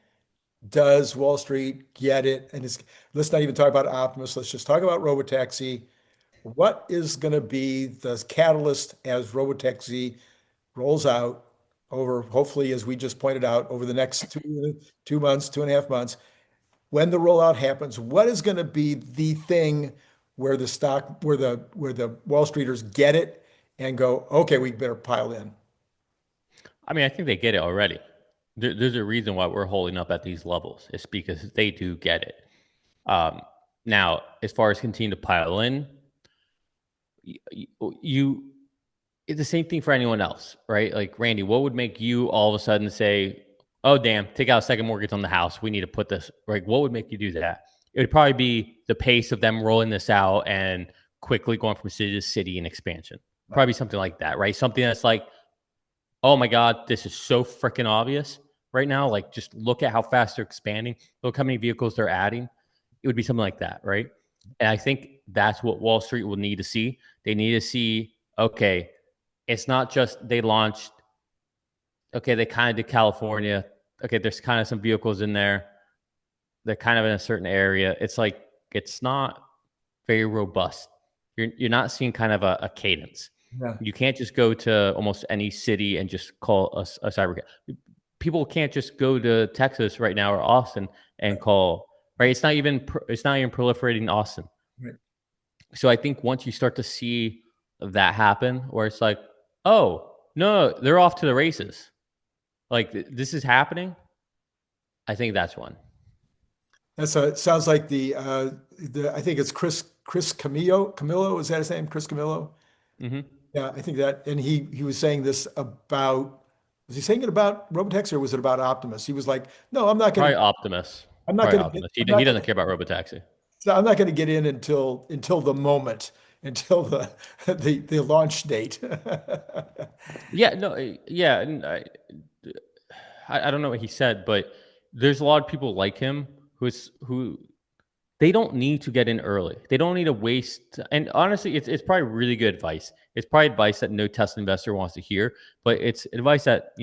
does Wall Street get it? And let's not even talk about Optimus. Let's just talk about Robotaxi. What is going to be the catalyst as Robotaxi rolls out over, hopefully, as we just pointed out, over the next 2 months, 2.5 months? When the rollout happens, what is going to be the thing where the Wall Streeters get it and go, okay, we better pile in? I mean, I think they get it already. There's a reason why we're holding up at these levels. It's because they do get it. Now, as far as continue to pile in, you it's the same thing for anyone else, right? Like Randy, what would make you all of a sudden say, "Oh, damn, take out a second mortgage on the house. We need to put this." Like, what would make you do that? It would probably be the pace of them rolling this out and quickly going from city to city and expansion. Probably something like that, right? Something that's like, "Oh my God, this is so freaking obvious right now. Like, just look at how fast they're expanding. Look how many vehicles they're adding." It would be something like that, right? And I think that's what Wall Street will need to see. They need to see, okay, it's not just they launched, okay, they kind of did California. Okay, there's kind of some vehicles in there. They're kind of in a certain area. It's like, it's not very robust. You're not seeing kind of a cadence. Yeah. You can't just go to almost any city and just call a cyber. People can't just go to Texas right now or Austin and call, right? It's not even proliferating in Austin. Right. So I think once you start to see that happen, where it's like, oh no, they're off to the races. Like this is happening. I think that's one. It sounds like I think it's Chris Camillo, is that his name? Chris Camillo? Mm-hmm. Yeah, I think that, and he was saying this about, was he saying it about Robotaxi or was it about Optimus? He was like, no, Probably Optimus. I'm not Probably gonna get, Optimus. I'm He not doesn't gonna, care about Robotaxi. so I'm not gonna get in until the moment, until the launch date. Yeah, no, yeah, and I don't know what he said, but there's a lot of people like him who they don't need to get in early. They don't need to waste. And honestly, it's probably really good advice. It's probably advice that no Tesla investor wants to hear, but it's advice that,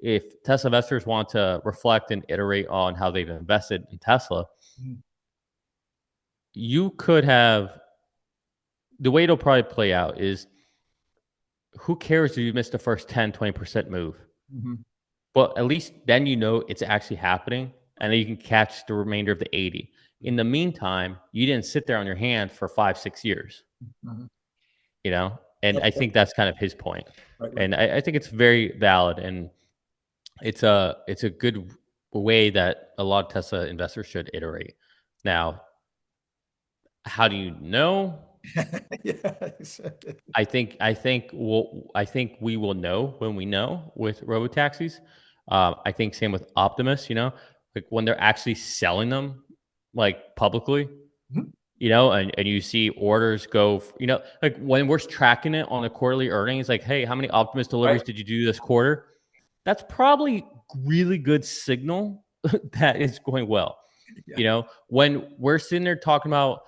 if Tesla investors want to reflect and iterate on how they've invested in Tesla, you could have the way it'll probably play out is who cares if you miss the first 10, 20% move? Mhm. But at least then it's actually happening, and then you can catch the remainder of the 80. In the meantime, you didn't sit there on your hand for 5, 6 years, Mhm. And Yep, I yep. think that's kind of his point. Right, right. And I think it's very valid, and it's a good way that a lot of Tesla investors should iterate. Now, how do you know? Yeah. I think we will know when we know with robotaxis. I think same with Optimus. Like when they're actually selling them, like publicly. Mhm. And you see orders go. Like when we're tracking it on the quarterly earnings, like, hey, how many Optimus Right. deliveries did you do this quarter? That's probably really good signal that it's going well. Yeah. When we're sitting there talking about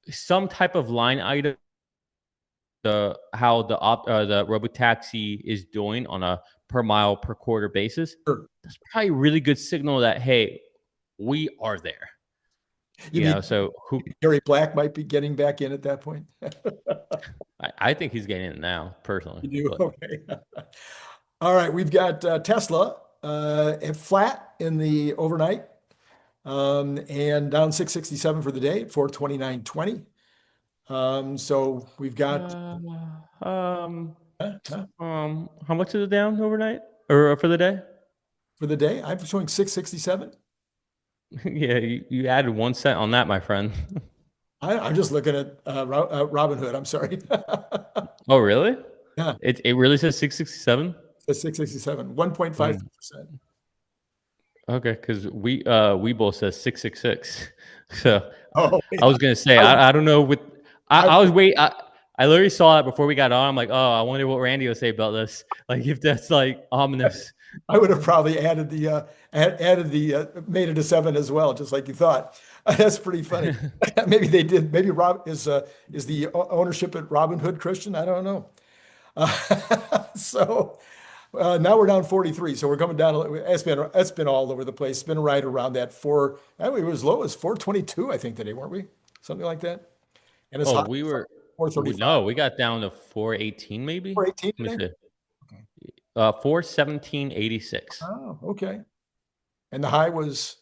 some type of line item the Robotaxi is doing on a per mile per quarter basis, Sure. that's probably a really good signal that, hey, we are there. You mean So Gary Black might be getting back in at that point? I think he's getting it now, personally. You do? But Okay. All right. We've got Tesla at flat in the overnight and down 667 for the day at 429.20. So we've got uh, uh, uh, how much is it down overnight or for the day? for the day, I'm showing 667. Yeah, you added 1 cent on that, my friend. I'm just looking at Robinhood. I'm sorry. Oh, really? Yeah, It really says 667. it's 667, 1.53%. Okay, because we both said 666. So Oh, I yeah. was gonna say I, I don't know with I, I was wait I literally saw it before we got on. I'm like, oh, I wonder what Randy would say about this. Like if that's like ominous. I would have probably added the made it a 7 as well, just like you thought. That's pretty funny. Maybe they did. Maybe Rob is the ownership at Robinhood Christian? I don't know. So now we're down 43. So we're coming down. It's been all over the place. It's been right around that four. I mean, it was as low as 422, I think, today, weren't we? Something like that. And it's Oh, hot we were 435. no, we got down to 418 maybe. 418 Let me today? see. Okay. 417.86. Oh, okay. And the high was,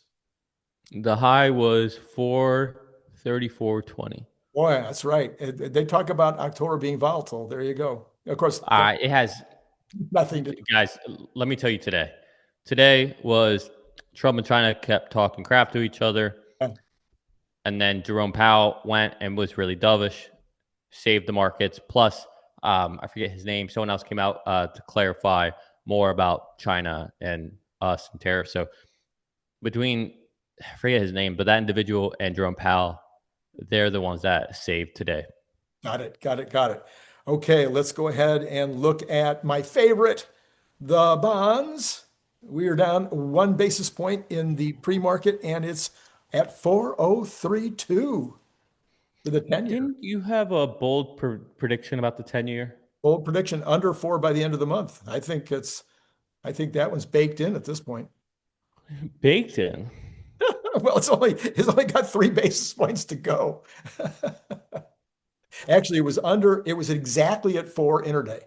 The high was 434.20. boy, that's right. They talk about October being volatile. There you go. Of course, It has nothing to guys, let me tell you today. Today was Trump and China kept talking crap to each other. do. And then Jerome Powell went and was really dovish, saved the markets. Plus, I forget his name. Someone else came out to clarify more about China and us and tariffs. So between, I forget his name, but that individual and Jerome Powell, they're the ones that saved today. Got it. Got it. Got it. Okay, let's go ahead and look at my favorite, the bonds. We are down 1 basis point in the pre-market, and it's at 4032 for the 10-year. Didn't you have a bold prediction about the 10-year? Bold prediction under 4 by the end of the month. I think that one's baked in at this point. Baked in. Well, it's only got 3 basis points to go. Actually, it was exactly at 4 intraday.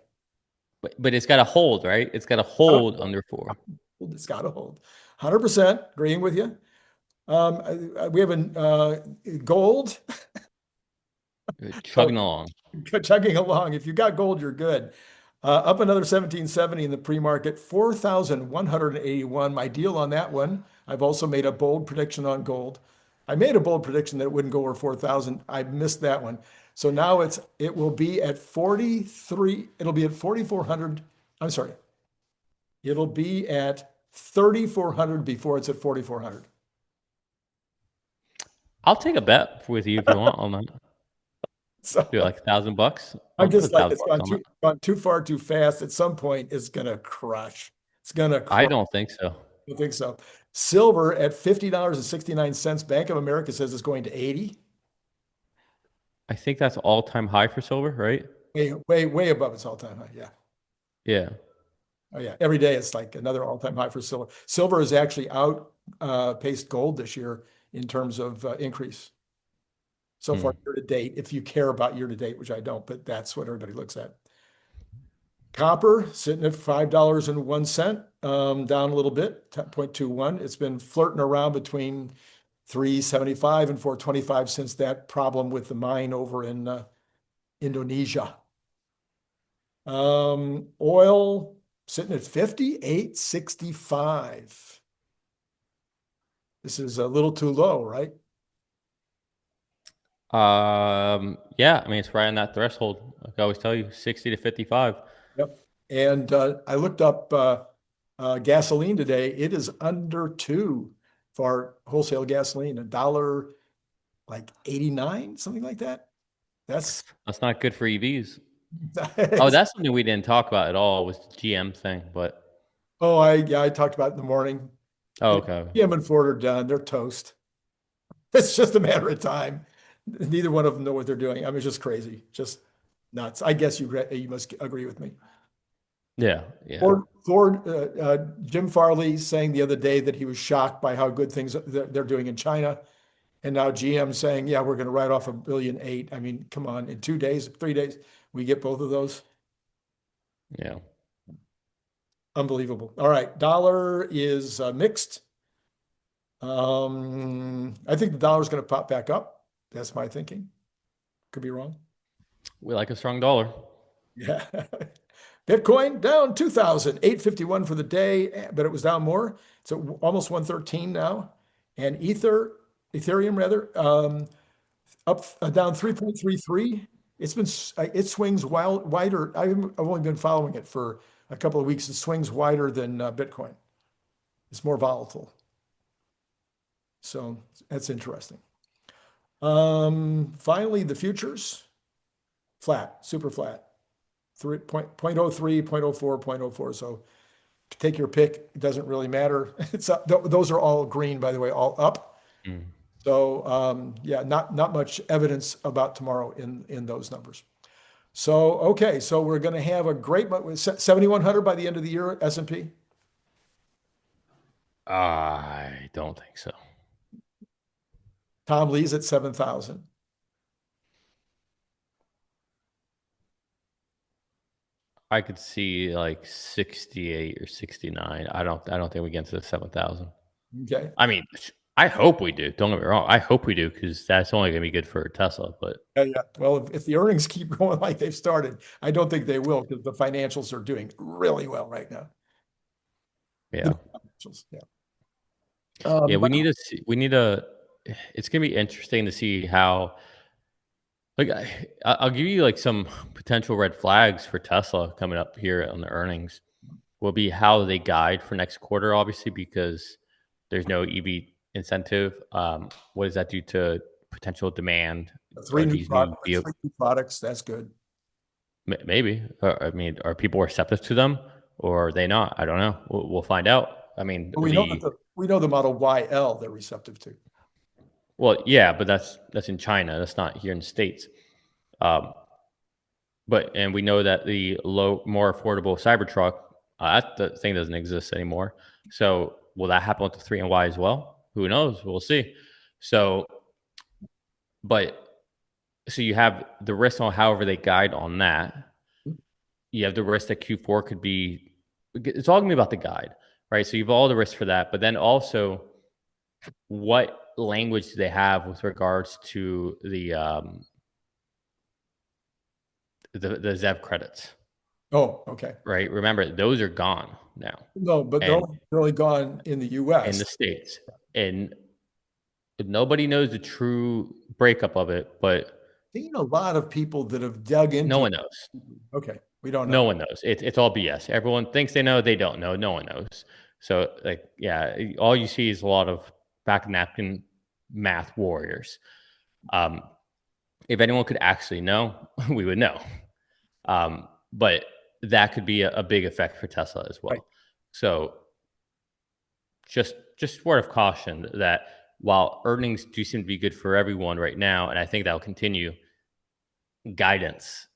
But it's got to hold, right? It's got to hold under 4. It's got to hold. 100% agreeing with you. We have a gold Chugging along. chugging along. If you got gold, you're good. Up another 1770 in the pre-market, 4,181. My deal on that one. I've also made a bold prediction on gold. I made a bold prediction that it wouldn't go over 4,000. I missed that one. So now it will be at 43. It'll be at 4,400. I'm sorry. It'll be at 3,400 before it's at 4,400. I'll take a bet with you if you want on that. So Do it like $1,000. I'm I'll put just like, it's $1,000 on it. gone too far too fast. At some point, it's gonna crush. It's gonna I crush. don't think so. I think so. Silver at $50.69. Bank of America says it's going to 80. I think that's all-time high for silver, right? Way, way, way above its all-time high. Yeah. Yeah. Oh yeah. Every day it's like another all-time high for silver. Silver has actually outpaced gold this year in terms of increase so far year to date. If you care about year to date, which I don't, but that's what everybody looks at. Copper sitting at $5.01, down a little bit, 0.21. It's been flirting around between 375 and 425 since that problem with the mine over in Indonesia. Oil sitting at 58.65. This is a little too low, right? Yeah, I mean it's right on that threshold. Like I always tell you, 60 to 55. Yep. And I looked up gasoline today. It is under 2 for wholesale gasoline, $1 like 89, something like that. That's not good for EVs. Oh, that's something we didn't talk about at all was the GM thing, but I talked about it in the morning. oh, okay. GM and Ford are done. They're toast. It's just a matter of time. Neither one of them know what they're doing. I mean, it's just crazy. Just nuts. I guess you must agree with me. Yeah, yeah. Jim Farley saying the other day that he was shocked by how good things they're doing in China. And now GM saying, yeah, we're going to write off $1.8 billion. I mean, come on, in 2 days, 3 days, we get both of those. Yeah. Unbelievable. All right. Dollar is mixed. I think the dollar is going to pop back up. That's my thinking. Could be wrong. We like a strong dollar. Yeah. Bitcoin down 2,851 for the day, but it was down more. It's at almost 113 now. And Ethereum rather, up down 3.33. It swings wider. I've only been following it for a couple of weeks. It swings wider than Bitcoin. It's more volatile. So that's interesting. Finally, the futures, flat, super flat. 0.03, 0.04, 0.04. So take your pick. It doesn't really matter. It's up. Those are all green, by the way, all up. Mm. So yeah, not much evidence about tomorrow in those numbers. So okay, so we're going to have a great 7,100 by the end of the year S&P. I don't think so. Tom Lee's at 7,000. I could see like 68 or 69. I don't think we get to the 7,000. Okay. I mean, I hope we do. Don't get me wrong. I hope we do because that's only going to be good for Tesla. But Yeah. Well, if the earnings keep going like they've started, I don't think they will because the financials are doing really well right now. yeah, Yeah. yeah. We need to see. We need to. It's going to be interesting to see how. Like, I'll give you like some potential red flags for Tesla coming up here on the earnings. Will be how they guide for next quarter, obviously, because there's no EV incentive. What does that do to potential demand? Three Are new these new products. That's good. maybe? I mean, are people receptive to them, or are they not? I don't know. We'll find out. I mean, But we know the Model YL they're receptive to. well, yeah, but that's in China. That's not here in the States. And we know that the more affordable Cybertruck, that thing doesn't exist anymore. So will that happen with the 3 and Y as well? Who knows? We'll see. So you have the risk on however they guide on that. You have the risk that Q4 could be. It's all gonna be about the guide, right? So you have all the risks for that, but then also, what language do they have with regards to the ZEV credits? Oh, okay. Right. Remember, those are gone now. No, but they're only gone in the U.S. In the States. And nobody knows the true breakup of it, but seen a lot of people that have dug into no one knows. Okay. We don't know. No one knows. It's all BS. Everyone thinks they know, they don't know. No one knows. So, like, yeah, all you see is a lot of back napkin math warriors. If anyone could actually know, we would know. But that could be a big effect for Tesla as well. Right. So just word of caution that while earnings do seem to be good for everyone right now, and I think that'll continue, guidance,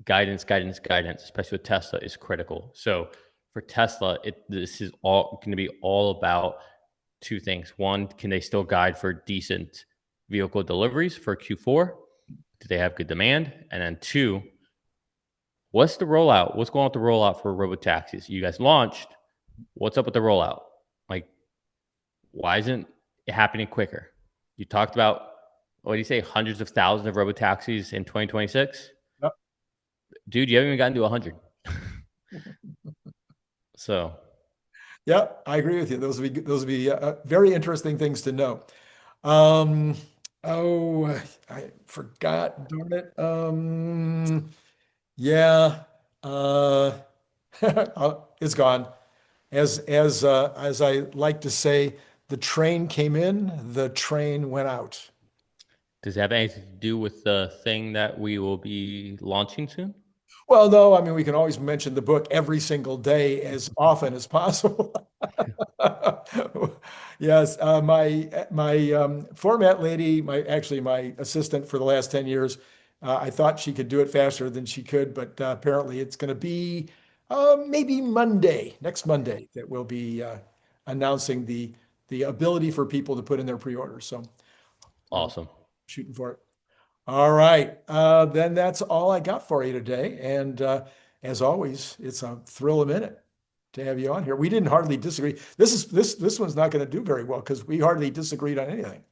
especially with Tesla, is critical. So for Tesla, this is all going to be all about two things. One, can they still guide for decent vehicle deliveries for Q4? Do they have good demand? And then two, what's the rollout? What's going on with the rollout for Robotaxis? You guys launched. What's up with the rollout? Like, why isn't it happening quicker? You talked about, what do you say, hundreds of thousands of Robotaxis in 2026? Yep. Dude, you haven't even gotten to 100. So. Yeah, I agree with you. Those would be very interesting things to know. I forgot, darn it. Yeah, it's gone. As I like to say, the train came in, the train went out. Does it have anything to do with the thing that we will be launching soon? Well, no, I mean, we can always mention the book every single day as often as possible. Yes, my format lady, my assistant for the last 10 years, I thought she could do it faster than she could, but apparently it's going to be maybe Monday, next Monday, that we'll be announcing the ability for people to put in their pre-orders. So Awesome. shooting for it. All right. Then that's all I got for you today. And as always, it's a thrill a minute to have you on here. We didn't hardly disagree. This one's not going to do very well because we hardly disagreed on anything.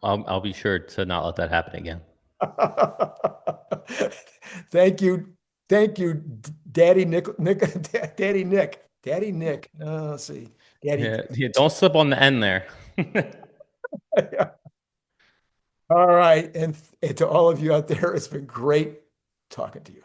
I'll be sure to not let that happen again. Thank you. Thank you, Daddy Nick. Let's see. Daddy. Yeah, don't slip on the end there. All right. And to all of you out there, it's been great talking to you.